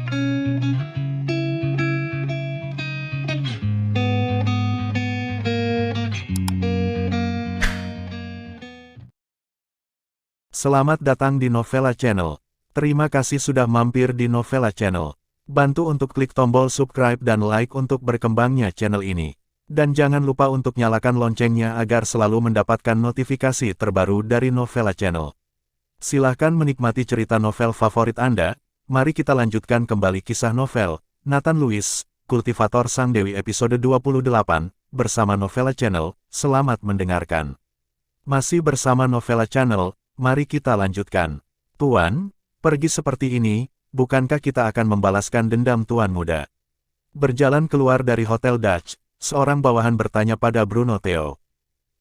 Selamat datang di Novella Channel. Terima kasih sudah mampir di Novella Channel. Bantu untuk klik tombol subscribe dan like untuk berkembangnya channel ini. Dan jangan lupa untuk nyalakan loncengnya agar selalu mendapatkan notifikasi terbaru dari Novella Channel. Silahkan menikmati cerita novel favorit Anda. Mari kita lanjutkan kembali kisah novel Nathan Lewis, Kultivator Sang Dewi episode 28, bersama Novella Channel. Selamat mendengarkan. Masih bersama Novella Channel. Mari kita lanjutkan. Tuan, pergi seperti ini, bukankah kita akan membalaskan dendam Tuan Muda? Berjalan keluar dari Hotel Dutch, seorang bawahan bertanya pada Bruno Theo.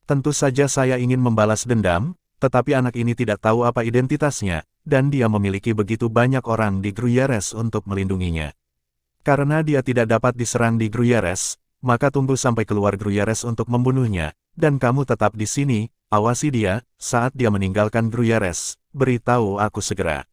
Tentu saja saya ingin membalas dendam, tetapi anak ini tidak tahu apa identitasnya, dan dia memiliki begitu banyak orang di Gruyères untuk melindunginya. Karena dia tidak dapat diserang di Gruyères, maka tunggu sampai keluar Gruyères untuk membunuhnya, dan kamu tetap di sini. Awasi dia, saat dia meninggalkan Gruyères, beritahu aku segera.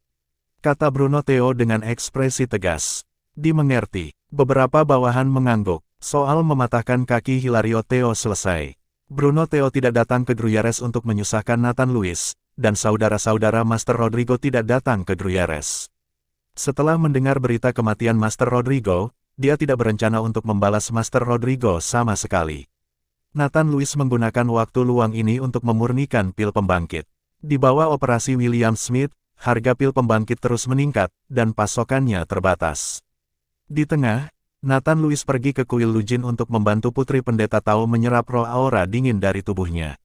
Kata Bruno Theo dengan ekspresi tegas. Dimengerti. Beberapa bawahan mengangguk. Soal mematahkan kaki Hilario Theo selesai. Bruno Theo tidak datang ke Gruyères untuk menyusahkan Nathan Lewis, dan saudara-saudara Master Rodrigo tidak datang ke Gruyères. Setelah mendengar berita kematian Master Rodrigo, dia tidak berencana untuk membalas Master Rodrigo sama sekali. Nathan Lewis menggunakan waktu luang ini untuk memurnikan pil pembangkit. Di bawah operasi William Smith, harga pil pembangkit terus meningkat, dan pasokannya terbatas. Di tengah, Nathan Lewis pergi ke kuil Lujin untuk membantu Putri Pendeta Tao menyerap roh aura dingin dari tubuhnya.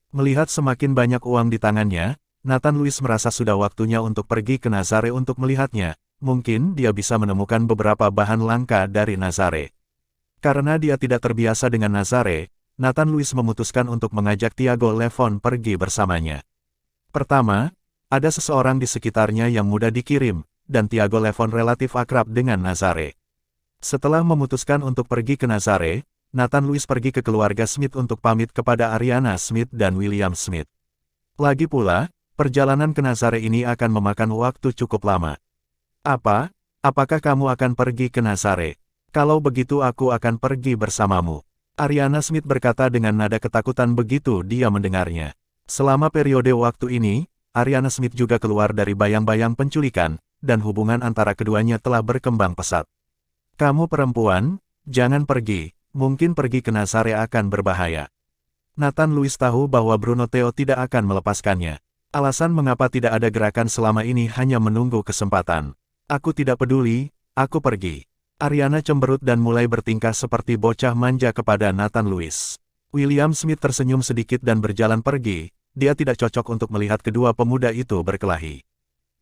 Melihat semakin banyak uang di tangannya, Nathan Lewis merasa sudah waktunya untuk pergi ke Nazare untuk melihatnya. Mungkin dia bisa menemukan beberapa bahan langka dari Nazare. Karena dia tidak terbiasa dengan Nazare, Nathan Lewis memutuskan untuk mengajak Tiago Levon pergi bersamanya. Pertama, ada seseorang di sekitarnya yang mudah dikirim, dan Tiago Levon relatif akrab dengan Nazare. Setelah memutuskan untuk pergi ke Nazare, Nathan Lewis pergi ke keluarga Smith untuk pamit kepada Ariana Smith dan William Smith. Lagi pula, perjalanan ke Nazare ini akan memakan waktu cukup lama. Apakah kamu akan pergi ke Nazare? Kalau begitu aku akan pergi bersamamu. Ariana Smith berkata dengan nada ketakutan begitu dia mendengarnya. Selama periode waktu ini, Ariana Smith juga keluar dari bayang-bayang penculikan, dan hubungan antara keduanya telah berkembang pesat. Kamu perempuan, jangan pergi, mungkin pergi ke Nazare akan berbahaya. Nathan Lewis tahu bahwa Bruno Theo tidak akan melepaskannya. Alasan mengapa tidak ada gerakan selama ini hanya menunggu kesempatan. Aku tidak peduli, aku pergi. Ariana cemberut dan mulai bertingkah seperti bocah manja kepada Nathan Lewis. William Smith tersenyum sedikit dan berjalan pergi, dia tidak cocok untuk melihat kedua pemuda itu berkelahi.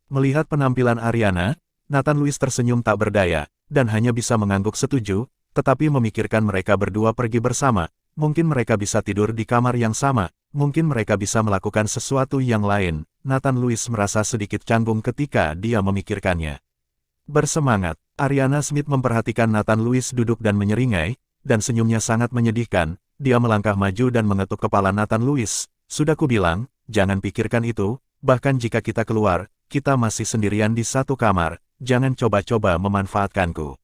Melihat penampilan Ariana, Nathan Lewis tersenyum tak berdaya, dan hanya bisa mengangguk setuju, tetapi memikirkan mereka berdua pergi bersama, mungkin mereka bisa tidur di kamar yang sama, mungkin mereka bisa melakukan sesuatu yang lain. Nathan Lewis merasa sedikit canggung ketika dia memikirkannya. Bersemangat. Ariana Smith memperhatikan Nathan Lewis duduk dan menyeringai, dan senyumnya sangat menyedihkan. Dia melangkah maju dan mengetuk kepala Nathan Lewis. Sudah kubilang, jangan pikirkan itu, bahkan jika kita keluar, kita masih sendirian di satu kamar, jangan coba-coba memanfaatkanku.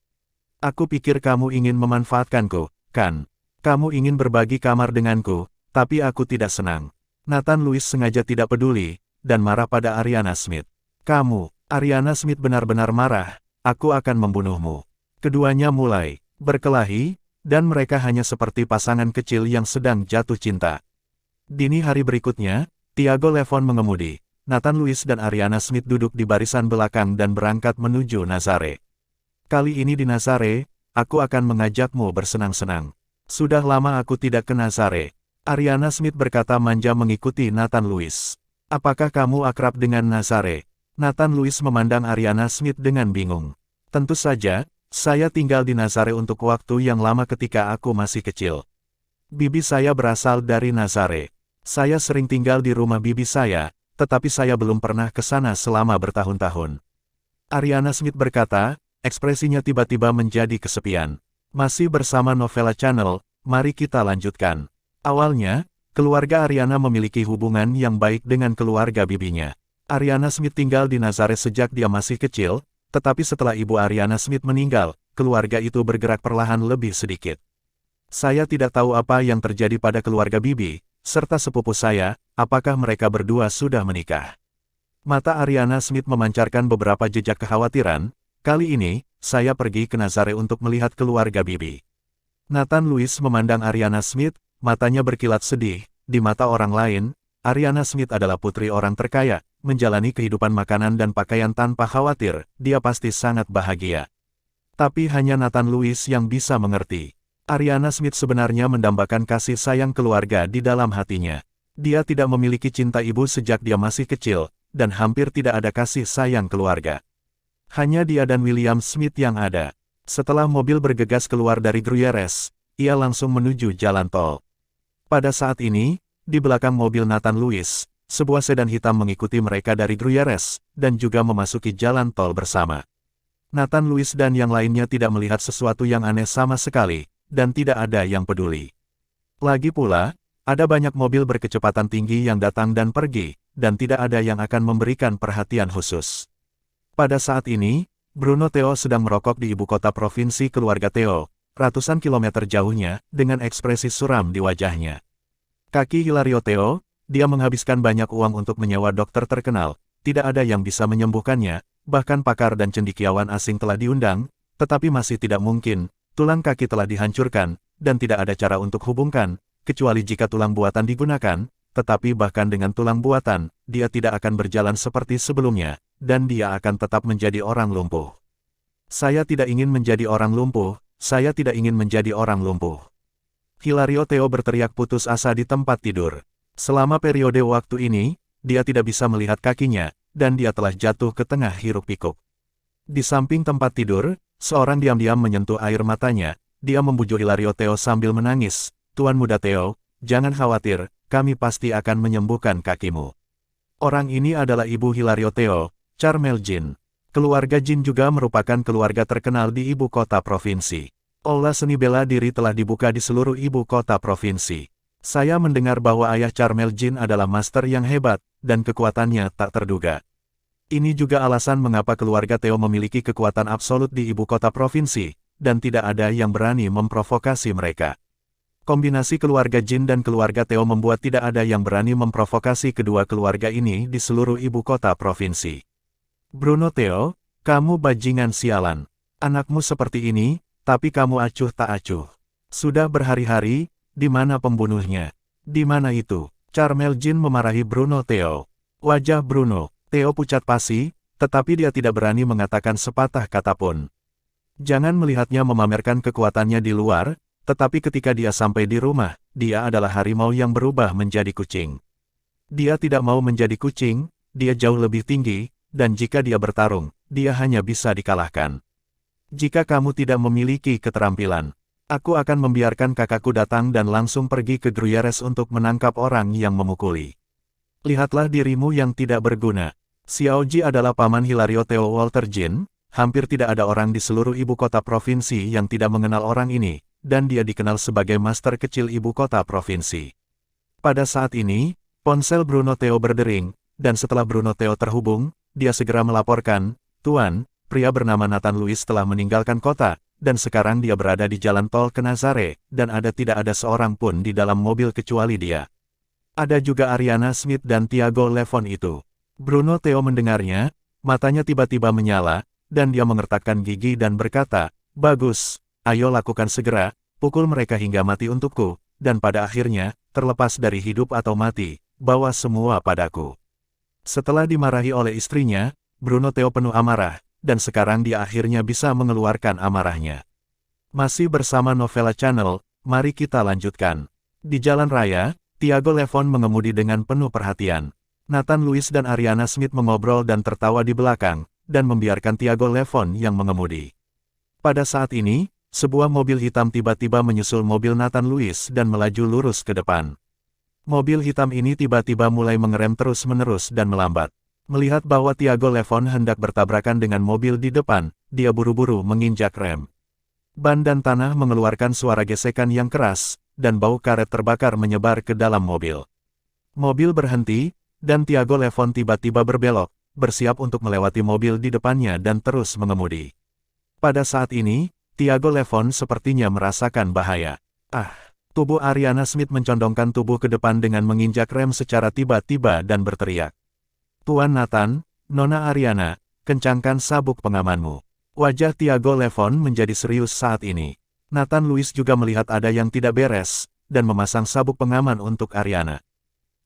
Aku pikir kamu ingin memanfaatkanku, kan? Kamu ingin berbagi kamar denganku, tapi aku tidak senang. Nathan Lewis sengaja tidak peduli, dan marah pada Ariana Smith. Ariana Smith benar-benar marah. Aku akan membunuhmu. Keduanya mulai berkelahi, dan mereka hanya seperti pasangan kecil yang sedang jatuh cinta. Dini hari berikutnya, Tiago Levon mengemudi. Nathan Lewis dan Ariana Smith duduk di barisan belakang dan berangkat menuju Nazare. Kali ini di Nazare, aku akan mengajakmu bersenang-senang. Sudah lama aku tidak ke Nazare. Ariana Smith berkata manja mengikuti Nathan Lewis. Apakah kamu akrab dengan Nazare? Nathan Lewis memandang Ariana Smith dengan bingung. Tentu saja, saya tinggal di Nazare untuk waktu yang lama ketika aku masih kecil. Bibi saya berasal dari Nazare. Saya sering tinggal di rumah bibi saya, tetapi saya belum pernah ke sana selama bertahun-tahun. Ariana Smith berkata, ekspresinya tiba-tiba menjadi kesepian. Masih bersama Novella Channel, mari kita lanjutkan. Awalnya, keluarga Ariana memiliki hubungan yang baik dengan keluarga bibinya. Ariana Smith tinggal di Nazare sejak dia masih kecil, Tetapi setelah Ibu Ariana Smith meninggal, keluarga itu bergerak perlahan lebih sedikit. Saya tidak tahu apa yang terjadi pada keluarga Bibi, serta sepupu saya, apakah mereka berdua sudah menikah. Mata Ariana Smith memancarkan beberapa jejak kekhawatiran. Kali ini, saya pergi ke Nazare untuk melihat keluarga Bibi. Nathan Lewis memandang Ariana Smith, matanya berkilat sedih. Di mata orang lain, Ariana Smith adalah putri orang terkaya, menjalani kehidupan makanan dan pakaian tanpa khawatir, dia pasti sangat bahagia. Tapi hanya Nathan Lewis yang bisa mengerti. Ariana Smith sebenarnya mendambakan kasih sayang keluarga di dalam hatinya. Dia tidak memiliki cinta ibu sejak dia masih kecil, dan hampir tidak ada kasih sayang keluarga. Hanya dia dan William Smith yang ada. Setelah mobil bergegas keluar dari Gruyères, ia langsung menuju jalan tol. Pada saat ini, di belakang mobil Nathan Lewis, sebuah sedan hitam mengikuti mereka dari Gruyères, dan juga memasuki jalan tol bersama. Nathan Lewis dan yang lainnya tidak melihat sesuatu yang aneh sama sekali, dan tidak ada yang peduli. Lagi pula, ada banyak mobil berkecepatan tinggi yang datang dan pergi, dan tidak ada yang akan memberikan perhatian khusus. Pada saat ini, Bruno Theo sedang merokok di ibu kota provinsi keluarga Theo, ratusan kilometer jauhnya, dengan ekspresi suram di wajahnya. Kaki Hilario Theo, dia menghabiskan banyak uang untuk menyewa dokter terkenal, tidak ada yang bisa menyembuhkannya, bahkan pakar dan cendekiawan asing telah diundang, tetapi masih tidak mungkin, tulang kaki telah dihancurkan, dan tidak ada cara untuk hubungkan, kecuali jika tulang buatan digunakan, tetapi bahkan dengan tulang buatan, dia tidak akan berjalan seperti sebelumnya, dan dia akan tetap menjadi orang lumpuh. Saya tidak ingin menjadi orang lumpuh, saya tidak ingin menjadi orang lumpuh. Hilario Theo berteriak putus asa di tempat tidur. Selama periode waktu ini, dia tidak bisa melihat kakinya, dan dia telah jatuh ke tengah hiruk-pikuk. Di samping tempat tidur, seorang diam-diam menyentuh air matanya, dia membujuk Hilario Theo sambil menangis, "Tuan Muda Theo, jangan khawatir, kami pasti akan menyembuhkan kakimu." Orang ini adalah ibu Hilario Theo, Charmel Jean. Keluarga Jean juga merupakan keluarga terkenal di ibu kota provinsi. Aula seni bela diri telah dibuka di seluruh ibu kota provinsi. Saya mendengar bahwa ayah Charmel Jean adalah master yang hebat, dan kekuatannya tak terduga. Ini juga alasan mengapa keluarga Theo memiliki kekuatan absolut di ibu kota provinsi, dan tidak ada yang berani memprovokasi mereka. Kombinasi keluarga Jean dan keluarga Theo membuat tidak ada yang berani memprovokasi kedua keluarga ini di seluruh ibu kota provinsi. Bruno Theo, kamu bajingan sialan. Anakmu seperti ini, tapi kamu acuh tak acuh. Sudah berhari-hari, di mana pembunuhnya? Di mana itu? Charmel Jean memarahi Bruno Theo. Wajah Bruno Theo pucat pasi, tetapi dia tidak berani mengatakan sepatah kata pun. Jangan melihatnya memamerkan kekuatannya di luar, tetapi ketika dia sampai di rumah, dia adalah harimau yang berubah menjadi kucing. Dia tidak mau menjadi kucing, dia jauh lebih tinggi, dan jika dia bertarung, dia hanya bisa dikalahkan. Jika kamu tidak memiliki keterampilan, aku akan membiarkan kakakku datang dan langsung pergi ke Gruyères untuk menangkap orang yang memukuli. Lihatlah dirimu yang tidak berguna. Xiaoji adalah paman Hilario Theo Walter Jean, hampir tidak ada orang di seluruh ibu kota provinsi yang tidak mengenal orang ini, dan dia dikenal sebagai master kecil ibu kota provinsi. Pada saat ini, ponsel Bruno Theo berdering, dan setelah Bruno Theo terhubung, dia segera melaporkan, "Tuan, pria bernama Nathan Lewis telah meninggalkan kota, dan sekarang dia berada di jalan tol ke Nazare, dan tidak ada seorang pun di dalam mobil kecuali dia. Ada juga Ariana Smith dan Tiago Levon itu." Bruno Theo mendengarnya, matanya tiba-tiba menyala, dan dia mengertakkan gigi dan berkata, "Bagus, ayo lakukan segera, pukul mereka hingga mati untukku, dan pada akhirnya, terlepas dari hidup atau mati, bawa semua padaku." Setelah dimarahi oleh istrinya, Bruno Theo penuh amarah, dan sekarang dia akhirnya bisa mengeluarkan amarahnya. Masih bersama Novella Channel, mari kita lanjutkan. Di jalan raya, Tiago Levon mengemudi dengan penuh perhatian. Nathan Lewis dan Ariana Smith mengobrol dan tertawa di belakang, dan membiarkan Tiago Levon yang mengemudi. Pada saat ini, sebuah mobil hitam tiba-tiba menyusul mobil Nathan Lewis dan melaju lurus ke depan. Mobil hitam ini tiba-tiba mulai mengerem terus-menerus dan melambat. Melihat bahwa Tiago Levon hendak bertabrakan dengan mobil di depan, dia buru-buru menginjak rem. Ban dan tanah mengeluarkan suara gesekan yang keras, dan bau karet terbakar menyebar ke dalam mobil. Mobil berhenti, dan Tiago Levon tiba-tiba berbelok, bersiap untuk melewati mobil di depannya dan terus mengemudi. Pada saat ini, Tiago Levon sepertinya merasakan bahaya. Tubuh Ariana Smith mencondongkan tubuh ke depan dengan menginjak rem secara tiba-tiba dan berteriak. Tuan Nathan, Nona Ariana, kencangkan sabuk pengamanmu. Wajah Tiago Levon menjadi serius saat ini. Nathan Lewis juga melihat ada yang tidak beres, dan memasang sabuk pengaman untuk Ariana.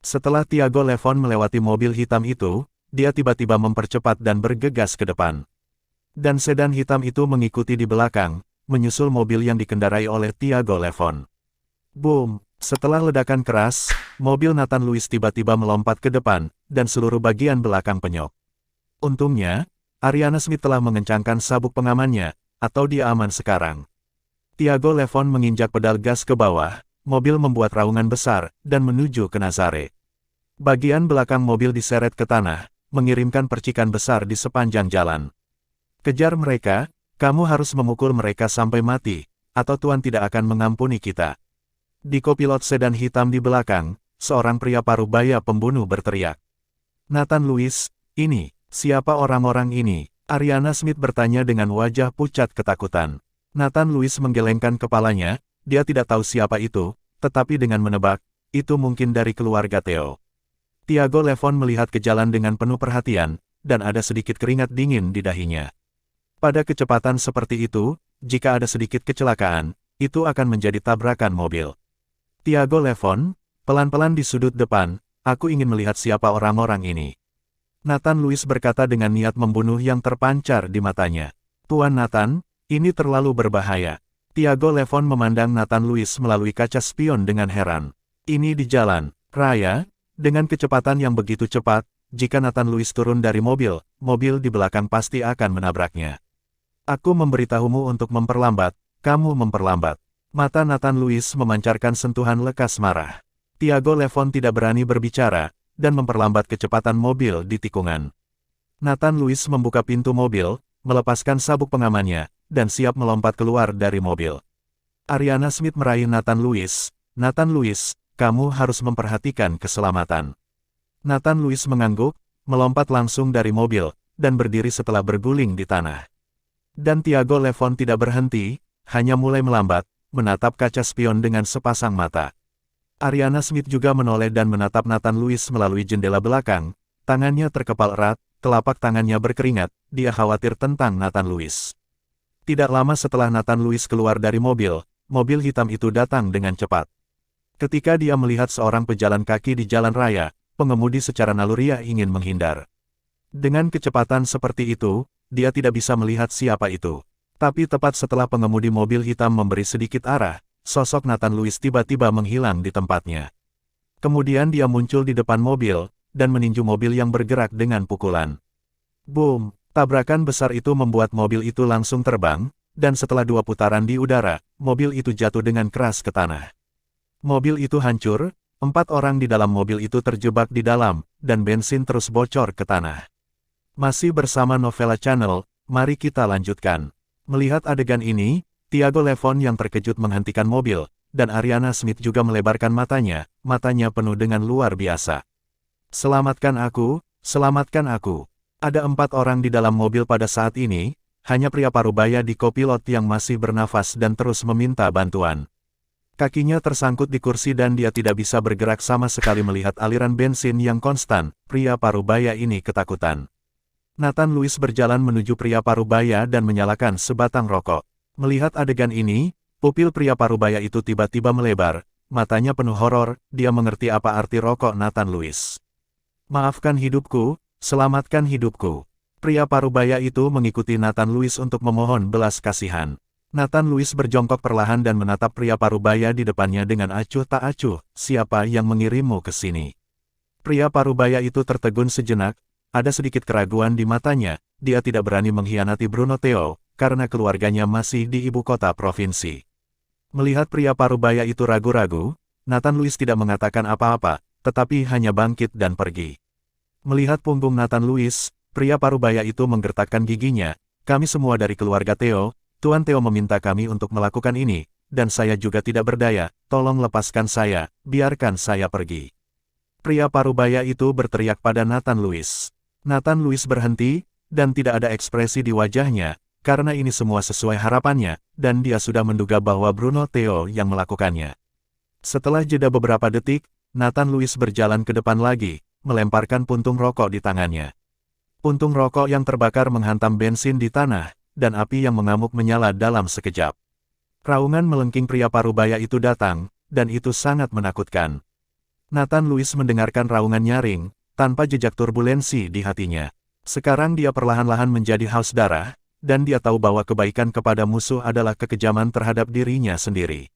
Setelah Tiago Levon melewati mobil hitam itu, dia tiba-tiba mempercepat dan bergegas ke depan. Dan sedan hitam itu mengikuti di belakang, menyusul mobil yang dikendarai oleh Tiago Levon. Boom! Setelah ledakan keras, mobil Nathan Lewis tiba-tiba melompat ke depan, dan seluruh bagian belakang penyok. Untungnya, Ariana Smith telah mengencangkan sabuk pengamannya, atau dia aman sekarang. Tiago Levon menginjak pedal gas ke bawah, mobil membuat raungan besar, dan menuju ke Nazare. Bagian belakang mobil diseret ke tanah, mengirimkan percikan besar di sepanjang jalan. Kejar mereka, kamu harus memukul mereka sampai mati, atau Tuan tidak akan mengampuni kita. Di kopilot sedan hitam di belakang, seorang pria parubaya pembunuh berteriak. Nathan Lewis, ini, siapa orang-orang ini? Ariana Smith bertanya dengan wajah pucat ketakutan. Nathan Lewis menggelengkan kepalanya, dia tidak tahu siapa itu, tetapi dengan menebak, itu mungkin dari keluarga Theo. Tiago Levon melihat ke jalan dengan penuh perhatian, dan ada sedikit keringat dingin di dahinya. Pada kecepatan seperti itu, jika ada sedikit kecelakaan, itu akan menjadi tabrakan mobil. Tiago Levon, pelan-pelan di sudut depan, aku ingin melihat siapa orang-orang ini. Nathan Lewis berkata dengan niat membunuh yang terpancar di matanya. Tuan Nathan, ini terlalu berbahaya. Tiago Levon memandang Nathan Lewis melalui kaca spion dengan heran. Ini di jalan raya, dengan kecepatan yang begitu cepat, jika Nathan Lewis turun dari mobil, mobil di belakang pasti akan menabraknya. Aku memberitahumu untuk memperlambat, kamu memperlambat. Mata Nathan Lewis memancarkan sentuhan lekas marah. Tiago Levon tidak berani berbicara, dan memperlambat kecepatan mobil di tikungan. Nathan Lewis membuka pintu mobil, melepaskan sabuk pengamannya, dan siap melompat keluar dari mobil. Ariana Smith meraih Nathan Lewis. Nathan Lewis, kamu harus memperhatikan keselamatan. Nathan Lewis mengangguk, melompat langsung dari mobil, dan berdiri setelah berguling di tanah. Dan Tiago Levon tidak berhenti, hanya mulai melambat, menatap kaca spion dengan sepasang mata. Ariana Smith juga menoleh dan menatap Nathan Lewis melalui jendela belakang, tangannya terkepal erat, telapak tangannya berkeringat, dia khawatir tentang Nathan Lewis. Tidak lama setelah Nathan Lewis keluar dari mobil, mobil hitam itu datang dengan cepat. Ketika dia melihat seorang pejalan kaki di jalan raya, pengemudi secara naluriah ingin menghindar. Dengan kecepatan seperti itu, dia tidak bisa melihat siapa itu. Tapi tepat setelah pengemudi mobil hitam memberi sedikit arah, sosok Nathan Lewis tiba-tiba menghilang di tempatnya. Kemudian dia muncul di depan mobil, dan meninju mobil yang bergerak dengan pukulan. Boom! Tabrakan besar itu membuat mobil itu langsung terbang, dan setelah 2 putaran di udara, mobil itu jatuh dengan keras ke tanah. Mobil itu hancur, 4 orang di dalam mobil itu terjebak di dalam, dan bensin terus bocor ke tanah. Masih bersama Novella Channel, mari kita lanjutkan. Melihat adegan ini, Tiago Levon yang terkejut menghentikan mobil, dan Ariana Smith juga melebarkan matanya penuh dengan luar biasa. Selamatkan aku, selamatkan aku. Ada 4 orang di dalam mobil pada saat ini, hanya pria parubaya di kopilot yang masih bernafas dan terus meminta bantuan. Kakinya tersangkut di kursi dan dia tidak bisa bergerak sama sekali melihat aliran bensin yang konstan, pria parubaya ini ketakutan. Nathan Lewis berjalan menuju pria parubaya dan menyalakan sebatang rokok. Melihat adegan ini, pupil pria parubaya itu tiba-tiba melebar, matanya penuh horor, dia mengerti apa arti rokok Nathan Lewis. Maafkan hidupku, selamatkan hidupku. Pria parubaya itu mengikuti Nathan Lewis untuk memohon belas kasihan. Nathan Lewis berjongkok perlahan dan menatap pria parubaya di depannya dengan acuh tak acuh, siapa yang mengirimmu ke sini? Pria parubaya itu tertegun sejenak, ada sedikit keraguan di matanya, dia tidak berani mengkhianati Bruno Theo, karena keluarganya masih di ibu kota provinsi. Melihat pria parubaya itu ragu-ragu, Nathan Lewis tidak mengatakan apa-apa, tetapi hanya bangkit dan pergi. Melihat punggung Nathan Lewis, pria parubaya itu menggertakkan giginya, kami semua dari keluarga Theo, Tuan Theo meminta kami untuk melakukan ini, dan saya juga tidak berdaya, tolong lepaskan saya, biarkan saya pergi. Pria parubaya itu berteriak pada Nathan Lewis. Nathan Louis berhenti, dan tidak ada ekspresi di wajahnya, karena ini semua sesuai harapannya, dan dia sudah menduga bahwa Bruno Theo yang melakukannya. Setelah jeda beberapa detik, Nathan Louis berjalan ke depan lagi, melemparkan puntung rokok di tangannya. Puntung rokok yang terbakar menghantam bensin di tanah, dan api yang mengamuk menyala dalam sekejap. Raungan melengking pria parubaya itu datang, dan itu sangat menakutkan. Nathan Louis mendengarkan raungan nyaring, tanpa jejak turbulensi di hatinya. Sekarang dia perlahan-lahan menjadi haus darah, dan dia tahu bahwa kebaikan kepada musuh adalah kekejaman terhadap dirinya sendiri.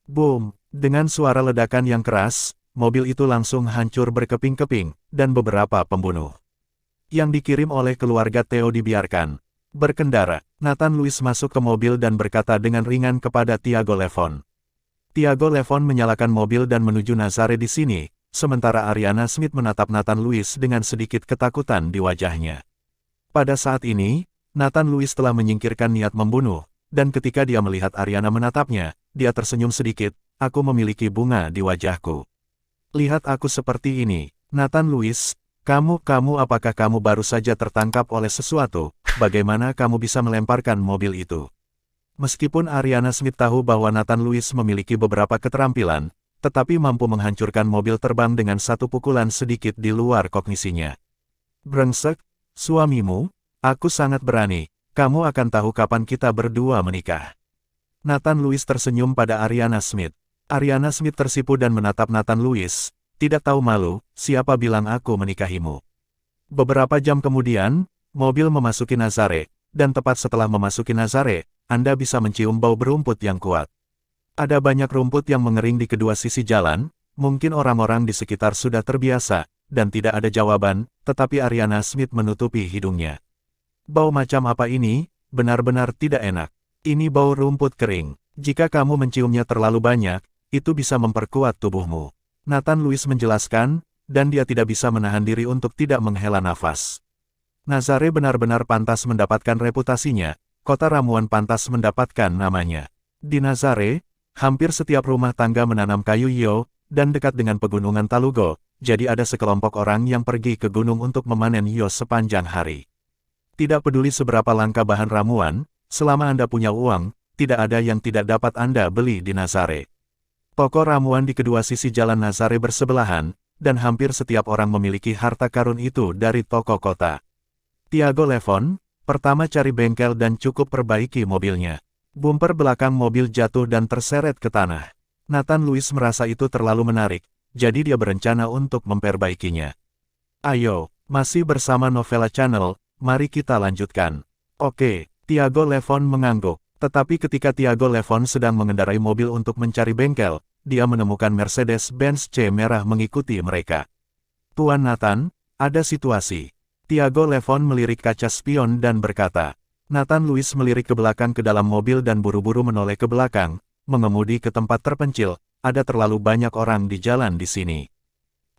Boom! Dengan suara ledakan yang keras, mobil itu langsung hancur berkeping-keping, dan beberapa pembunuh yang dikirim oleh keluarga Theo dibiarkan berkendara. Nathan Louis masuk ke mobil dan berkata dengan ringan kepada Tiago Levon. Tiago Levon menyalakan mobil dan menuju Nazare di sini, sementara Ariana Smith menatap Nathan Louis dengan sedikit ketakutan di wajahnya. Pada saat ini, Nathan Louis telah menyingkirkan niat membunuh, dan ketika dia melihat Ariana menatapnya, dia tersenyum sedikit. Aku memiliki bunga di wajahku. Lihat aku seperti ini. Nathan Louis, kamu apakah kamu baru saja tertangkap oleh sesuatu? Bagaimana kamu bisa melemparkan mobil itu? Meskipun Ariana Smith tahu bahwa Nathan Louis memiliki beberapa keterampilan, tetapi mampu menghancurkan mobil terbang dengan satu pukulan sedikit di luar kognisinya. Brengsek, suamimu, aku sangat berani. Kamu akan tahu kapan kita berdua menikah. Nathan Louis tersenyum pada Ariana Smith. Ariana Smith tersipu dan menatap Nathan Louis. Tidak tahu malu, siapa bilang aku menikahimu? Beberapa jam kemudian, mobil memasuki Nazare, dan tepat setelah memasuki Nazare, Anda bisa mencium bau berumput yang kuat. Ada banyak rumput yang mengering di kedua sisi jalan, mungkin orang-orang di sekitar sudah terbiasa, dan tidak ada jawaban, tetapi Ariana Smith menutupi hidungnya. Bau macam apa ini? Benar-benar tidak enak. Ini bau rumput kering. Jika kamu menciumnya terlalu banyak, itu bisa memperkuat tubuhmu. Nathan Louis menjelaskan, dan dia tidak bisa menahan diri untuk tidak menghela nafas. Nazare benar-benar pantas mendapatkan reputasinya, kota ramuan pantas mendapatkan namanya. Di Nazare, hampir setiap rumah tangga menanam kayu hio, dan dekat dengan pegunungan Talugo, jadi ada sekelompok orang yang pergi ke gunung untuk memanen hio sepanjang hari. Tidak peduli seberapa langka bahan ramuan, selama Anda punya uang, tidak ada yang tidak dapat Anda beli di Nazare. Toko ramuan di kedua sisi jalan Nazare bersebelahan, dan hampir setiap orang memiliki harta karun itu dari toko kota. Tiago Levon, pertama cari bengkel dan cukup perbaiki mobilnya. Bumper belakang mobil jatuh dan terseret ke tanah. Nathan Louis merasa itu terlalu menarik, jadi dia berencana untuk memperbaikinya. Ayo, masih bersama Novella Channel, mari kita lanjutkan. Oke, Tiago Levon mengangguk. Tetapi ketika Tiago Levon sedang mengendarai mobil untuk mencari bengkel, dia menemukan Mercedes-Benz C merah mengikuti mereka. Tuan Nathan, ada situasi. Tiago Levon melirik kaca spion dan berkata. Nathan Louis melirik ke belakang ke dalam mobil dan buru-buru menoleh ke belakang, mengemudi ke tempat terpencil, ada terlalu banyak orang di jalan di sini.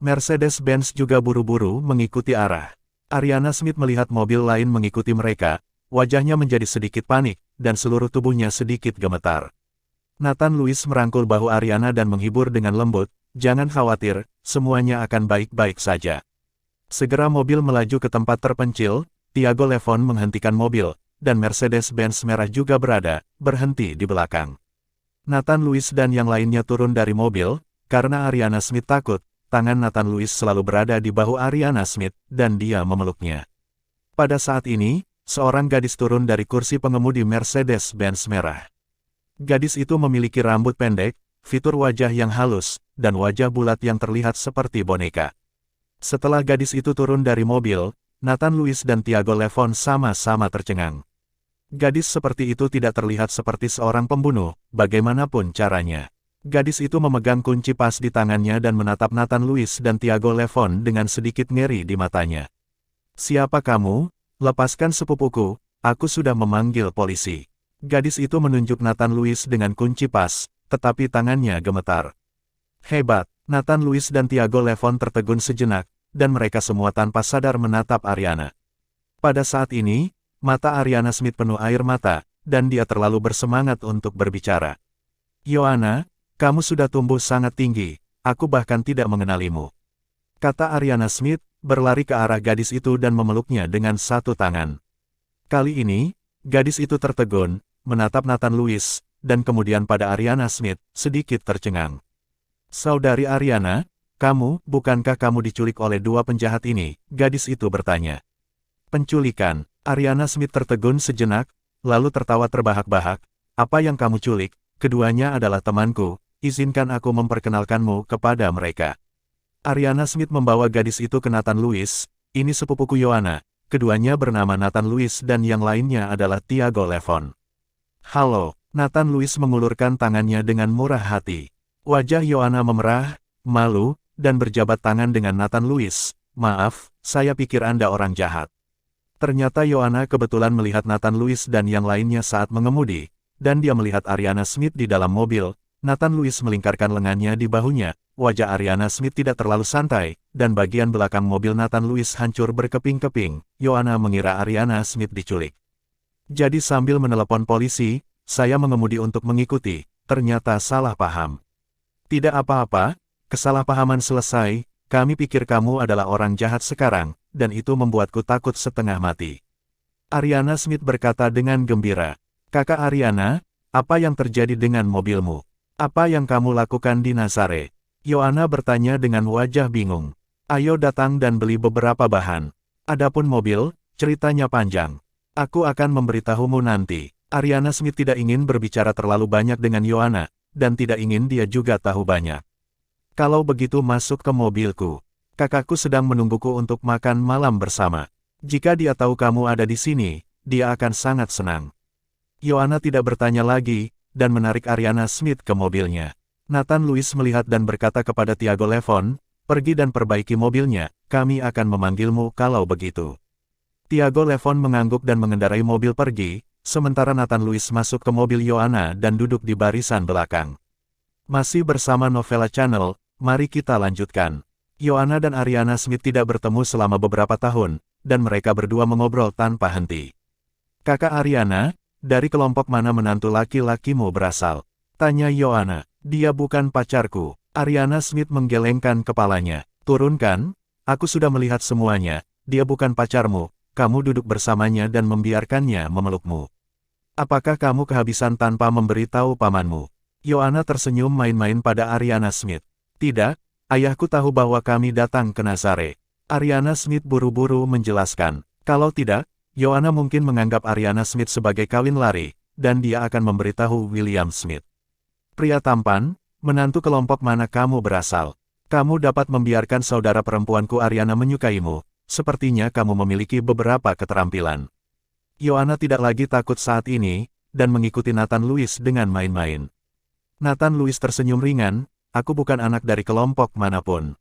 Mercedes-Benz juga buru-buru mengikuti arah. Ariana Smith melihat mobil lain mengikuti mereka, wajahnya menjadi sedikit panik, dan seluruh tubuhnya sedikit gemetar. Nathan Louis merangkul bahu Ariana dan menghibur dengan lembut, jangan khawatir, semuanya akan baik-baik saja. Segera mobil melaju ke tempat terpencil, Tiago Levon menghentikan mobil, dan Mercedes-Benz merah juga berhenti di belakang. Nathan Louis dan yang lainnya turun dari mobil, karena Ariana Smith takut, tangan Nathan Louis selalu berada di bahu Ariana Smith, dan dia memeluknya. Pada saat ini, seorang gadis turun dari kursi pengemudi Mercedes-Benz merah. Gadis itu memiliki rambut pendek, fitur wajah yang halus, dan wajah bulat yang terlihat seperti boneka. Setelah gadis itu turun dari mobil, Nathan Louis dan Tiago Levon sama-sama tercengang. Gadis seperti itu tidak terlihat seperti seorang pembunuh, bagaimanapun caranya. Gadis itu memegang kunci pas di tangannya dan menatap Nathan Louis dan Tiago Levon dengan sedikit ngeri di matanya. Siapa kamu? Lepaskan sepupuku, aku sudah memanggil polisi. Gadis itu menunjuk Nathan Louis dengan kunci pas, tetapi tangannya gemetar. Hebat, Nathan Louis dan Tiago Levon tertegun sejenak, dan mereka semua tanpa sadar menatap Ariana. Pada saat ini, mata Ariana Smith penuh air mata, dan dia terlalu bersemangat untuk berbicara. Yohana, kamu sudah tumbuh sangat tinggi, aku bahkan tidak mengenalimu. Kata Ariana Smith, berlari ke arah gadis itu dan memeluknya dengan satu tangan. Kali ini, gadis itu tertegun, menatap Nathan Lewis, dan kemudian pada Ariana Smith, sedikit tercengang. "Saudari Ariana, bukankah kamu diculik oleh dua penjahat ini?" gadis itu bertanya. "Penculikan?" Ariana Smith tertegun sejenak, lalu tertawa terbahak-bahak. "Apa yang kamu culik? Keduanya adalah temanku, izinkan aku memperkenalkanmu kepada mereka." Ariana Smith membawa gadis itu ke Nathan Lewis. "Ini sepupuku Yohana. Keduanya bernama Nathan Lewis dan yang lainnya adalah Tiago Levon." "Halo." Nathan Lewis mengulurkan tangannya dengan murah hati. Wajah Yohana memerah, malu, dan berjabat tangan dengan Nathan Lewis. "Maaf, saya pikir Anda orang jahat." Ternyata Yohana kebetulan melihat Nathan Lewis dan yang lainnya saat mengemudi, dan dia melihat Ariana Smith di dalam mobil. Nathan Lewis melingkarkan lengannya di bahunya. Wajah Ariana Smith tidak terlalu santai, dan bagian belakang mobil Nathan Lewis hancur berkeping-keping. Yohana mengira Ariana Smith diculik. "Jadi sambil menelepon polisi, saya mengemudi untuk mengikuti, ternyata salah paham." "Tidak apa-apa, kesalahpahaman selesai, kami pikir kamu adalah orang jahat sekarang, dan itu membuatku takut setengah mati." Ariana Smith berkata dengan gembira. "Kakak Ariana, apa yang terjadi dengan mobilmu? Apa yang kamu lakukan di Nazare?" Yohana bertanya dengan wajah bingung. "Ayo datang dan beli beberapa bahan. Adapun mobil, ceritanya panjang. Aku akan memberitahumu nanti." Ariana Smith tidak ingin berbicara terlalu banyak dengan Yohana, dan tidak ingin dia juga tahu banyak. "Kalau begitu masuk ke mobilku. Kakakku sedang menungguku untuk makan malam bersama. Jika dia tahu kamu ada di sini, dia akan sangat senang." Yohana tidak bertanya lagi, dan menarik Ariana Smith ke mobilnya. Nathan Lewis melihat dan berkata kepada Tiago Levon, "Pergi dan perbaiki mobilnya, kami akan memanggilmu kalau begitu." Tiago Levon mengangguk dan mengendarai mobil pergi, sementara Nathan Lewis masuk ke mobil Yohana dan duduk di barisan belakang. Masih bersama Novella Channel, mari kita lanjutkan. Yohana dan Ariana Smith tidak bertemu selama beberapa tahun, dan mereka berdua mengobrol tanpa henti. "Kakak Ariana, dari kelompok mana menantu laki-lakimu berasal?" tanya Yohana. "Dia bukan pacarku." Ariana Smith menggelengkan kepalanya. "Turunkan, aku sudah melihat semuanya, dia bukan pacarmu, kamu duduk bersamanya dan membiarkannya memelukmu. Apakah kamu kehabisan tanpa memberitahu pamanmu?" Yohana tersenyum main-main pada Ariana Smith. "Tidak, ayahku tahu bahwa kami datang ke Nazare." Ariana Smith buru-buru menjelaskan. Kalau tidak, Yohana mungkin menganggap Ariana Smith sebagai kawin lari, dan dia akan memberitahu William Smith. "Pria tampan, menantu kelompok mana kamu berasal? Kamu dapat membiarkan saudara perempuanku Ariana menyukaimu, sepertinya kamu memiliki beberapa keterampilan." Yohana tidak lagi takut saat ini, dan mengikuti Nathan Lewis dengan main-main. Nathan Lewis tersenyum ringan, "Aku bukan anak dari kelompok manapun.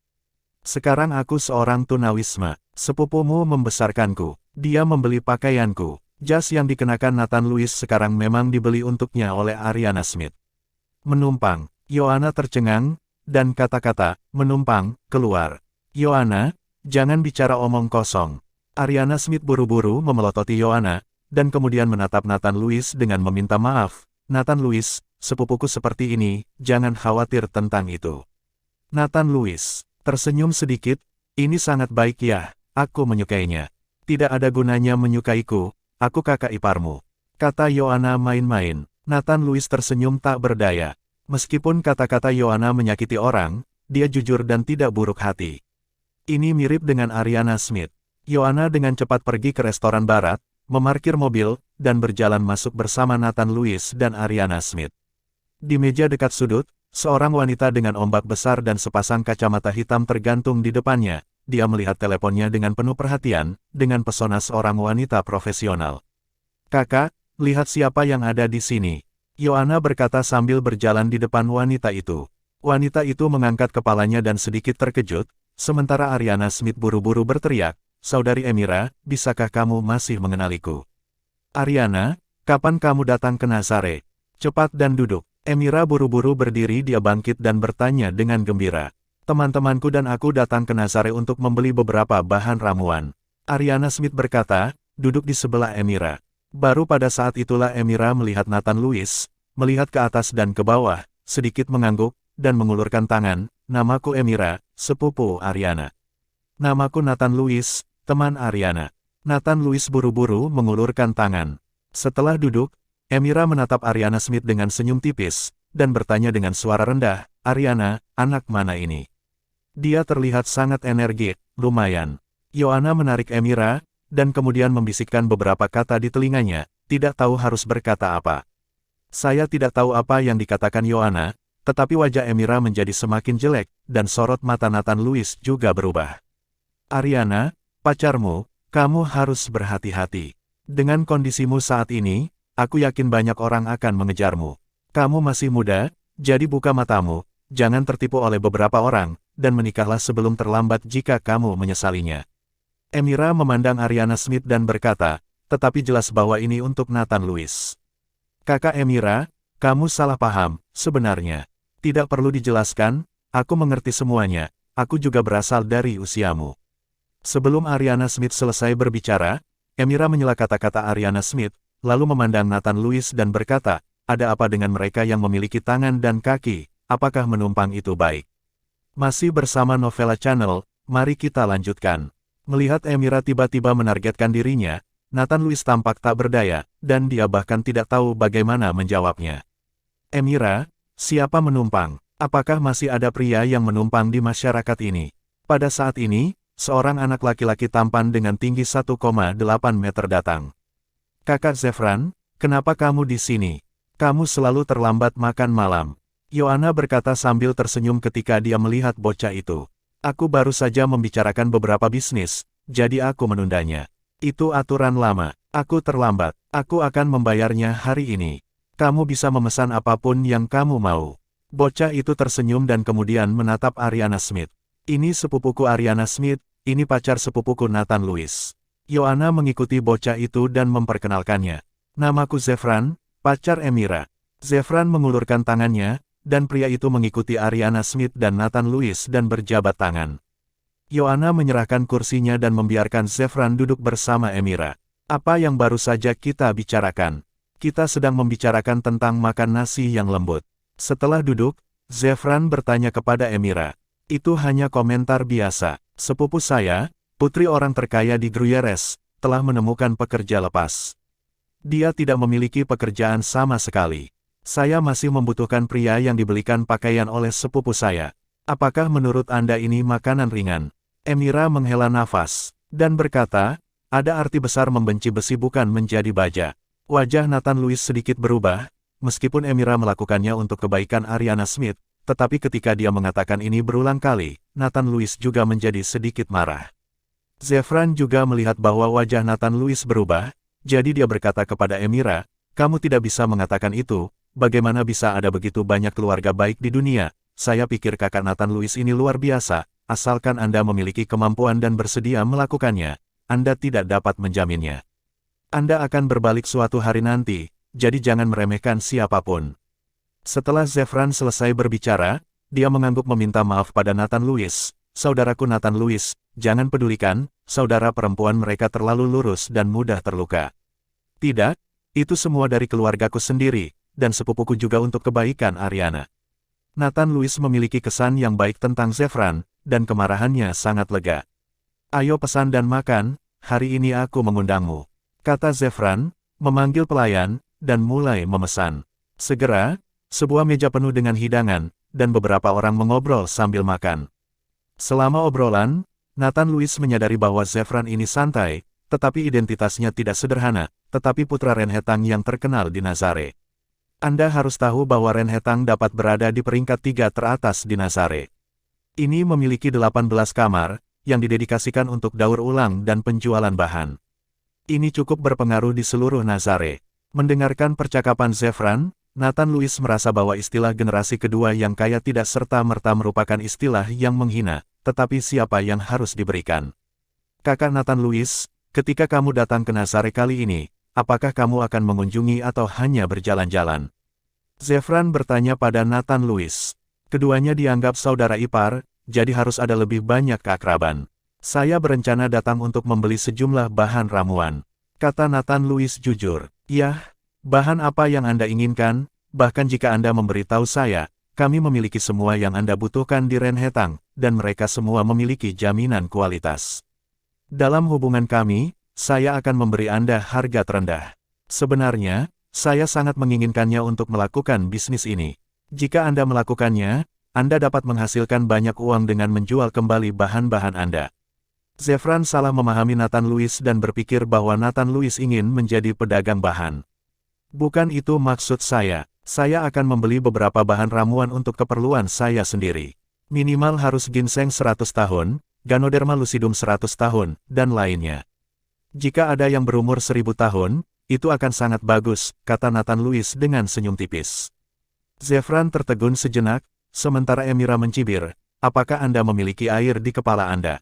Sekarang aku seorang tunawisma. Sepupumu membesarkanku. Dia membeli pakaianku." Jas yang dikenakan Nathan Lewis sekarang memang dibeli untuknya oleh Ariana Smith. "Menumpang." Yohana tercengang, dan kata-kata, "menumpang," keluar. "Yohana, jangan bicara omong kosong." Ariana Smith buru-buru memelototi Yohana, dan kemudian menatap Nathan Lewis dengan meminta maaf. "Nathan Lewis, sepupuku seperti ini, jangan khawatir tentang itu." Nathan Lewis tersenyum sedikit, "Ini sangat baik ya, aku menyukainya." "Tidak ada gunanya menyukaiku, aku kakak iparmu," kata Yohana main-main. Nathan Lewis tersenyum tak berdaya. Meskipun kata-kata Yohana menyakiti orang, dia jujur dan tidak buruk hati. Ini mirip dengan Ariana Smith. Yohana dengan cepat pergi ke restoran barat, memarkir mobil, dan berjalan masuk bersama Nathan Lewis dan Ariana Smith. Di meja dekat sudut, seorang wanita dengan ombak besar dan sepasang kacamata hitam tergantung di depannya. Dia melihat teleponnya dengan penuh perhatian, dengan pesona seorang wanita profesional. "Kakak, lihat siapa yang ada di sini," Yohana berkata sambil berjalan di depan wanita itu. Wanita itu mengangkat kepalanya dan sedikit terkejut, sementara Ariana Smith buru-buru berteriak, "Saudari Emira, bisakah kamu masih mengenaliku?" "Ariana, kapan kamu datang ke Nazare? Cepat dan duduk." Emira buru-buru berdiri, dia bangkit dan bertanya dengan gembira. "Teman-temanku dan aku datang ke Nazare untuk membeli beberapa bahan ramuan." Ariana Smith berkata, duduk di sebelah Emira. Baru pada saat itulah Emira melihat Nathan Lewis, melihat ke atas dan ke bawah, sedikit mengangguk, dan mengulurkan tangan, "Namaku Emira, sepupu Ariana." Namaku Nathan Lewis, teman Ariana. Nathan Lewis buru-buru mengulurkan tangan. Setelah duduk, Emira menatap Ariana Smith dengan senyum tipis, dan bertanya dengan suara rendah, "Ariana, anak mana ini?" Dia terlihat sangat energik, lumayan. Yohana menarik Emira, dan kemudian membisikkan beberapa kata di telinganya, tidak tahu harus berkata apa. Saya tidak tahu apa yang dikatakan Yohana, tetapi wajah Emira menjadi semakin jelek, dan sorot mata Nathan Lewis juga berubah. "Ariana, pacarmu, kamu harus berhati-hati. Dengan kondisimu saat ini, aku yakin banyak orang akan mengejarmu. Kamu masih muda, jadi buka matamu, jangan tertipu oleh beberapa orang, dan menikahlah sebelum terlambat jika kamu menyesalinya." Emira memandang Ariana Smith dan berkata, "Tetapi jelas bahwa ini untuk Nathan Lewis." "Kakak Emira, kamu salah paham, sebenarnya. Tidak perlu dijelaskan, aku mengerti semuanya, aku juga berasal dari usiamu." Sebelum Ariana Smith selesai berbicara, Emira menyela kata-kata Ariana Smith, lalu memandang Nathan Lewis dan berkata, "Ada apa dengan mereka yang memiliki tangan dan kaki, apakah menumpang itu baik?" Masih bersama Novella Channel, mari kita lanjutkan. Melihat Emira tiba-tiba menargetkan dirinya, Nathan Lewis tampak tak berdaya, dan dia bahkan tidak tahu bagaimana menjawabnya. "Emira, siapa menumpang? Apakah masih ada pria yang menumpang di masyarakat ini?" Pada saat ini, seorang anak laki-laki tampan dengan tinggi 1,8 meter datang. "Kakak Zefran, kenapa kamu di sini? Kamu selalu terlambat makan malam." Yohana berkata sambil tersenyum ketika dia melihat bocah itu. "Aku baru saja membicarakan beberapa bisnis, jadi aku menundanya. Itu aturan lama. Aku terlambat. Aku akan membayarnya hari ini. Kamu bisa memesan apapun yang kamu mau." Bocah itu tersenyum dan kemudian menatap Ariana Smith. "Ini sepupuku Ariana Smith, ini pacar sepupuku Nathan Lewis." Yohana mengikuti bocah itu dan memperkenalkannya. "Namaku Zefran, pacar Emira." Zefran mengulurkan tangannya, dan pria itu mengikuti Ariana Smith dan Nathan Lewis dan berjabat tangan. Yohana menyerahkan kursinya dan membiarkan Zefran duduk bersama Emira. "Apa yang baru saja kita bicarakan?" "Kita sedang membicarakan tentang makan nasi yang lembut." Setelah duduk, Zefran bertanya kepada Emira. "Itu hanya komentar biasa. Sepupu saya, putri orang terkaya di Gruyères, telah menemukan pekerja lepas. Dia tidak memiliki pekerjaan sama sekali. Saya masih membutuhkan pria yang dibelikan pakaian oleh sepupu saya. Apakah menurut Anda ini makanan ringan?" Emira menghela nafas, dan berkata, "Ada arti besar membenci besi bukan menjadi baja." Wajah Nathan Lewis sedikit berubah, meskipun Emira melakukannya untuk kebaikan Ariana Smith, tetapi ketika dia mengatakan ini berulang kali, Nathan Lewis juga menjadi sedikit marah. Zefran juga melihat bahwa wajah Nathan Lewis berubah, jadi dia berkata kepada Emira, "Kamu tidak bisa mengatakan itu, bagaimana bisa ada begitu banyak keluarga baik di dunia? Saya pikir kakak Nathan Lewis ini luar biasa, asalkan Anda memiliki kemampuan dan bersedia melakukannya, Anda tidak dapat menjaminnya. Anda akan berbalik suatu hari nanti, jadi jangan meremehkan siapapun." Setelah Zefran selesai berbicara, dia mengangguk meminta maaf pada Nathan Lewis. "Saudaraku Nathan Lewis, jangan pedulikan, saudara perempuan mereka terlalu lurus dan mudah terluka. Tidak, itu semua dari keluargaku sendiri, dan sepupuku juga untuk kebaikan Ariana." Nathan Lewis memiliki kesan yang baik tentang Zefran, dan kemarahannya sangat lega. "Ayo pesan dan makan, hari ini aku mengundangmu," kata Zefran, memanggil pelayan, dan mulai memesan. Segera, sebuah meja penuh dengan hidangan, dan beberapa orang mengobrol sambil makan. Selama obrolan, Nathan Lewis menyadari bahwa Zefran ini santai, tetapi identitasnya tidak sederhana, tetapi putra Renhetang yang terkenal di Nazare. Anda harus tahu bahwa Renhetang dapat berada di peringkat 3 teratas di Nazare. Ini memiliki 18 kamar, yang didedikasikan untuk daur ulang dan penjualan bahan. Ini cukup berpengaruh di seluruh Nazare. Mendengarkan percakapan Zefran, Nathan Lewis merasa bahwa istilah generasi kedua yang kaya tidak serta-merta merupakan istilah yang menghina, tetapi siapa yang harus diberikan. "Kakak Nathan Lewis, ketika kamu datang ke Nazare kali ini, apakah kamu akan mengunjungi atau hanya berjalan-jalan?" Zefran bertanya pada Nathan Lewis. Keduanya dianggap saudara ipar, jadi harus ada lebih banyak keakraban. "Saya berencana datang untuk membeli sejumlah bahan ramuan," kata Nathan Lewis jujur. "Yah, bahan apa yang Anda inginkan? Bahkan jika Anda memberitahu saya, kami memiliki semua yang Anda butuhkan di Renhetang, dan mereka semua memiliki jaminan kualitas. Dalam hubungan kami, saya akan memberi Anda harga terendah. Sebenarnya, saya sangat menginginkannya untuk melakukan bisnis ini. Jika Anda melakukannya, Anda dapat menghasilkan banyak uang dengan menjual kembali bahan-bahan Anda. Zefran salah memahami Nathan Lewis dan berpikir bahwa Nathan Lewis ingin menjadi pedagang bahan. Bukan itu maksud saya. Saya akan membeli beberapa bahan ramuan untuk keperluan saya sendiri. Minimal harus ginseng 100 tahun, Ganoderma lucidum 100 tahun, dan lainnya. Jika ada yang berumur 1000 tahun, itu akan sangat bagus, kata Nathan Lewis dengan senyum tipis. Zefran tertegun sejenak, sementara Emira mencibir, apakah Anda memiliki air di kepala Anda?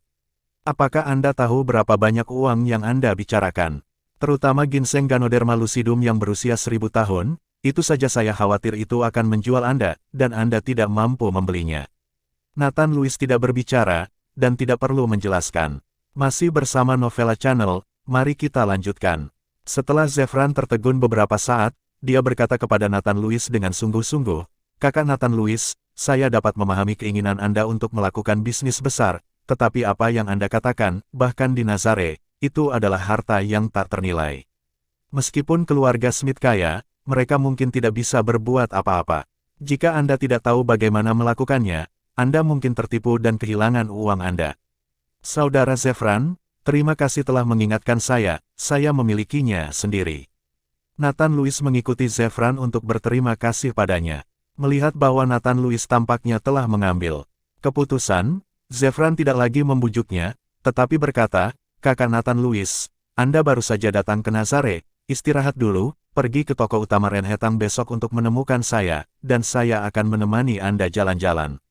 Apakah Anda tahu berapa banyak uang yang Anda bicarakan? Terutama ginseng Ganoderma lucidum yang berusia 1000 tahun, itu saja saya khawatir itu akan menjual Anda, dan Anda tidak mampu membelinya. Nathan Lewis tidak berbicara, dan tidak perlu menjelaskan. Masih bersama Novella Channel, mari kita lanjutkan. Setelah Zefran tertegun beberapa saat, dia berkata kepada Nathan Lewis dengan sungguh-sungguh, Kakak Nathan Lewis, saya dapat memahami keinginan Anda untuk melakukan bisnis besar, tetapi apa yang Anda katakan, bahkan di Nazare, itu adalah harta yang tak ternilai. Meskipun keluarga Smith kaya, mereka mungkin tidak bisa berbuat apa-apa. Jika Anda tidak tahu bagaimana melakukannya, Anda mungkin tertipu dan kehilangan uang Anda. Saudara Zefran, terima kasih telah mengingatkan saya memilikinya sendiri. Nathan Lewis mengikuti Zefran untuk berterima kasih padanya. Melihat bahwa Nathan Lewis tampaknya telah mengambil keputusan, Zefran tidak lagi membujuknya, tetapi berkata, Kakak Nathan Lewis, Anda baru saja datang ke Nazare, istirahat dulu, pergi ke toko utama Renhetang besok untuk menemukan saya, dan saya akan menemani Anda jalan-jalan.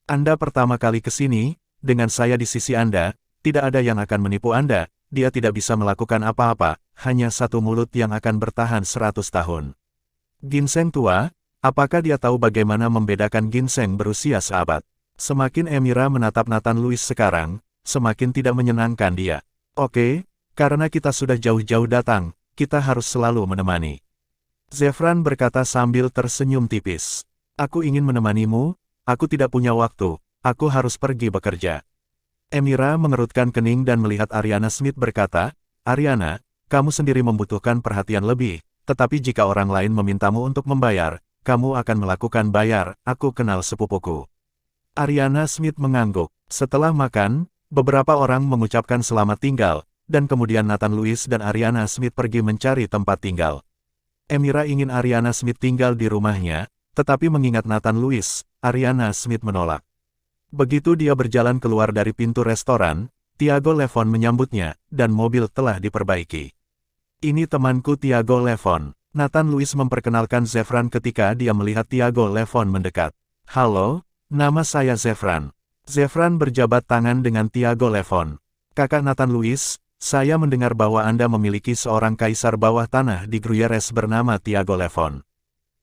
Anda pertama kali ke sini, dengan saya di sisi Anda, tidak ada yang akan menipu Anda, dia tidak bisa melakukan apa-apa, hanya satu mulut yang akan bertahan 100 tahun. Ginseng tua, apakah dia tahu bagaimana membedakan ginseng berusia seabad? Semakin Emira menatap Nathan Lewis sekarang, semakin tidak menyenangkan dia. Oke, karena kita sudah jauh-jauh datang, kita harus selalu menemani. Zefran berkata sambil tersenyum tipis. Aku ingin menemanimu, aku tidak punya waktu, aku harus pergi bekerja. Emira mengerutkan kening dan melihat Ariana Smith berkata, Ariana, kamu sendiri membutuhkan perhatian lebih, tetapi jika orang lain memintamu untuk membayar, kamu akan melakukan bayar, aku kenal sepupuku. Ariana Smith mengangguk. Setelah makan, beberapa orang mengucapkan selamat tinggal, dan kemudian Nathan Lewis dan Ariana Smith pergi mencari tempat tinggal. Emira ingin Ariana Smith tinggal di rumahnya, tetapi mengingat Nathan Lewis, Ariana Smith menolak. Begitu dia berjalan keluar dari pintu restoran, Tiago Levon menyambutnya, dan mobil telah diperbaiki. Ini temanku Tiago Levon. Nathan Lewis memperkenalkan Zefran ketika dia melihat Tiago Levon mendekat. Halo, nama saya Zefran. Zefran berjabat tangan dengan Tiago Levon. Kakak Nathan Lewis, saya mendengar bahwa Anda memiliki seorang kaisar bawah tanah di Gruyères bernama Tiago Levon.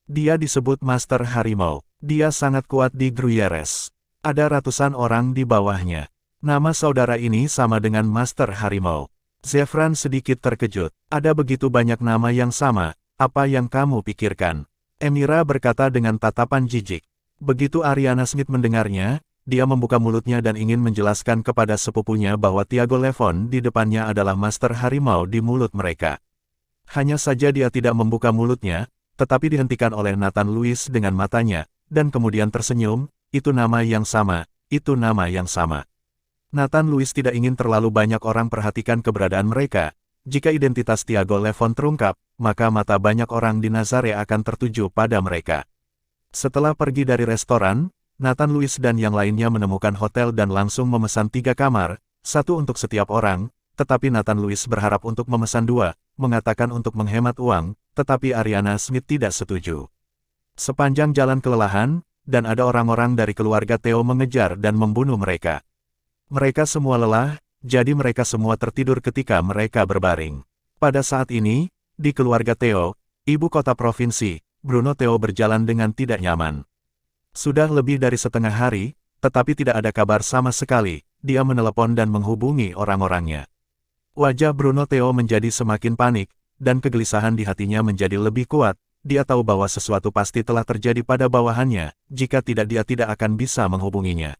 Dia disebut Master Harimau. Dia sangat kuat di Gruyères. Ada ratusan orang di bawahnya. Nama saudara ini sama dengan Master Harimau. Zefran sedikit terkejut. Ada begitu banyak nama yang sama, apa yang kamu pikirkan? Emira berkata dengan tatapan jijik. Begitu Ariana Smith mendengarnya, dia membuka mulutnya dan ingin menjelaskan kepada sepupunya bahwa Tiago Levon di depannya adalah Master Harimau di mulut mereka. Hanya saja dia tidak membuka mulutnya, tetapi dihentikan oleh Nathan Lewis dengan matanya, dan kemudian tersenyum, itu nama yang sama, itu nama yang sama. Nathan Lewis tidak ingin terlalu banyak orang perhatikan keberadaan mereka. Jika identitas Tiago Levon terungkap, maka mata banyak orang di Nazare akan tertuju pada mereka. Setelah pergi dari restoran, Nathan Lewis dan yang lainnya menemukan hotel dan langsung memesan 3 kamar, satu untuk setiap orang, tetapi Nathan Lewis berharap untuk memesan 2, mengatakan untuk menghemat uang, tetapi Ariana Smith tidak setuju. Sepanjang jalan kelelahan, dan ada orang-orang dari keluarga Theo mengejar dan membunuh mereka. Mereka semua lelah, jadi mereka semua tertidur ketika mereka berbaring. Pada saat ini, di keluarga Theo, ibu kota provinsi, Bruno Theo berjalan dengan tidak nyaman. Sudah lebih dari setengah hari, tetapi tidak ada kabar sama sekali, dia menelepon dan menghubungi orang-orangnya. Wajah Bruno Theo menjadi semakin panik, dan kegelisahan di hatinya menjadi lebih kuat, dia tahu bahwa sesuatu pasti telah terjadi pada bawahannya, jika tidak dia tidak akan bisa menghubunginya.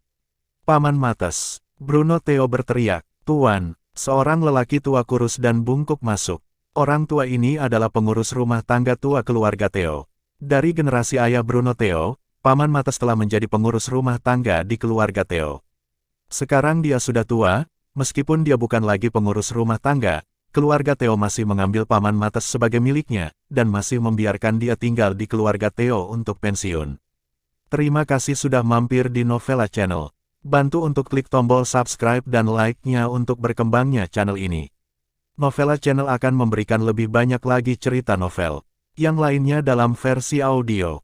Paman Mates, Bruno Theo berteriak, "Tuan!" Seorang lelaki tua kurus dan bungkuk masuk. Orang tua ini adalah pengurus rumah tangga tua keluarga Theo. Dari generasi ayah Bruno Theo, Paman Mates telah menjadi pengurus rumah tangga di keluarga Theo. Sekarang dia sudah tua, meskipun dia bukan lagi pengurus rumah tangga, keluarga Theo masih mengambil Paman Mates sebagai miliknya, dan masih membiarkan dia tinggal di keluarga Theo untuk pensiun. Terima kasih sudah mampir di Novela Channel. Bantu untuk klik tombol subscribe dan like-nya untuk berkembangnya channel ini. Novela Channel akan memberikan lebih banyak lagi cerita novel yang lainnya dalam versi audio.